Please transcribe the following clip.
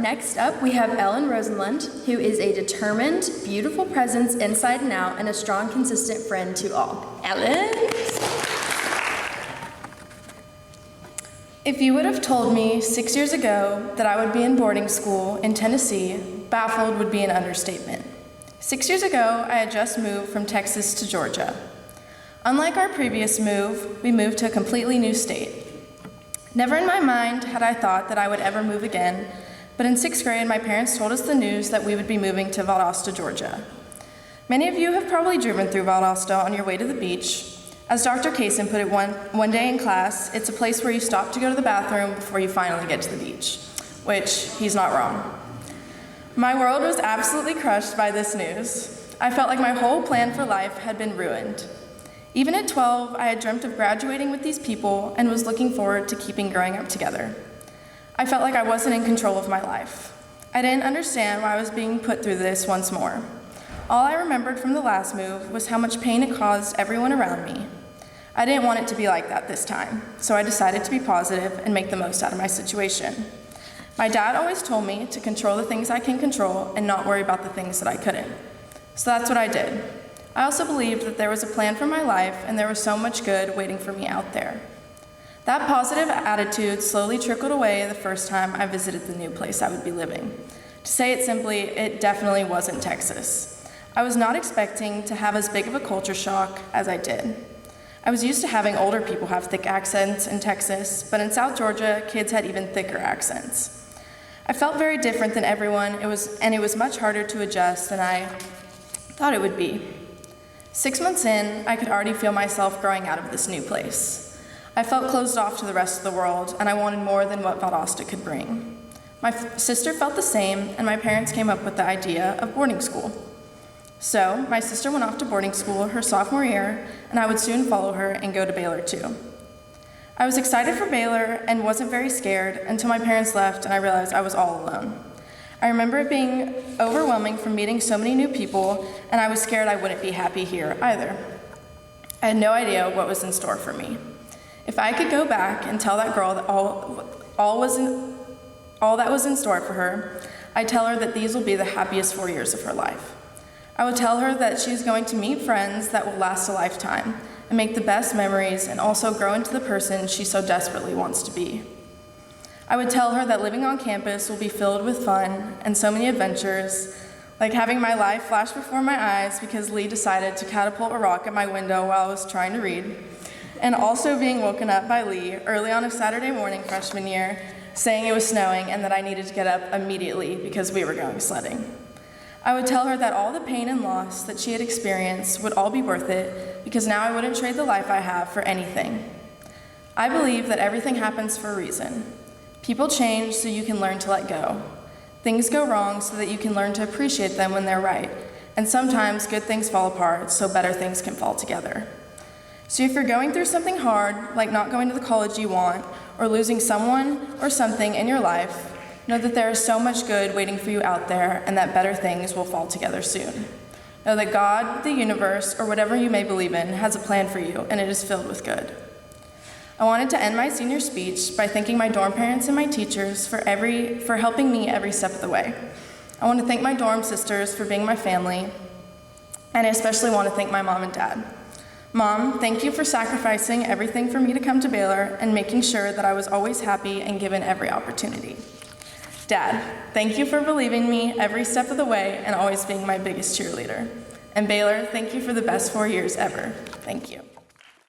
Next up, we have Rosenlund, who is a determined, beautiful presence inside and out and a strong, consistent friend to all. Ellen? If you would have told me 6 years ago that I would be in boarding school in Tennessee, baffled would be an understatement. 6 years ago, I had just moved from Texas to Georgia. Unlike our previous move, we moved to a completely new state. Never in my mind had I thought that I would ever move again, but in 6th grade, my parents told us the news that we would be moving to Valdosta, Georgia. Many of you have probably driven through Valdosta on your way to the beach. As Dr. Kaysen put it one day in class, it's a place where you stop to go to the bathroom before you finally get to the beach, which he's not wrong. My world was absolutely crushed by this news. I felt like my whole plan for life had been ruined. Even at 12, I had dreamt of graduating with these people and was looking forward to keeping growing up together. I felt like I wasn't in control of my life. I didn't understand why I was being put through this once more. All I remembered from the last move was how much pain it caused everyone around me. I didn't want it to be like that this time, so I decided to be positive and make the most out of my situation. My dad always told me to control the things I can control and not worry about the things that I couldn't. So that's what I did. I also believed that there was a plan for my life and there was so much good waiting for me out there. That positive attitude slowly trickled away the first time I visited the new place I would be living. To say it simply, it definitely wasn't Texas. I was not expecting to have as big of a culture shock as I did. I was used to having older people have thick accents in Texas, but in South Georgia, kids had even thicker accents. I felt very different than everyone, and it was much harder to adjust than I thought it would be. 6 months in, I could already feel myself growing out of this new place. I felt closed off to the rest of the world, and I wanted more than what Valdosta could bring. My sister felt the same, and my parents came up with the idea of boarding school. So, my sister went off to boarding school her sophomore year, and I would soon follow her and go to Baylor too. I was excited for Baylor and wasn't very scared until my parents left and I realized I was all alone. I remember it being overwhelming from meeting so many new people, and I was scared I wouldn't be happy here either. I had no idea what was in store for me. If I could go back and tell that girl that all that was in store for her, I'd tell her that these will be the happiest 4 years of her life. I would tell her that she's going to meet friends that will last a lifetime and make the best memories and also grow into the person she so desperately wants to be. I would tell her that living on campus will be filled with fun and so many adventures, like having my life flash before my eyes because Lee decided to catapult a rock at my window while I was trying to read, and also being woken up by Lee early on a Saturday morning freshman year saying it was snowing and that I needed to get up immediately because we were going sledding. I would tell her that all the pain and loss that she had experienced would all be worth it because now I wouldn't trade the life I have for anything. I believe that everything happens for a reason. People change so you can learn to let go. Things go wrong so that you can learn to appreciate them when they're right. And sometimes good things fall apart so better things can fall together. So if you're going through something hard, like not going to the college you want, or losing someone or something in your life, know that there is so much good waiting for you out there and that better things will fall together soon. Know that God, the universe, or whatever you may believe in, has a plan for you and it is filled with good. I wanted to end my senior speech by thanking my dorm parents and my teachers for helping me every step of the way. I want to thank my dorm sisters for being my family, and I especially want to thank my mom and dad. Mom, thank you for sacrificing everything for me to come to Baylor and making sure that I was always happy and given every opportunity. Dad, thank you for believing me every step of the way and always being my biggest cheerleader. And Baylor, thank you for the best 4 years ever. Thank you.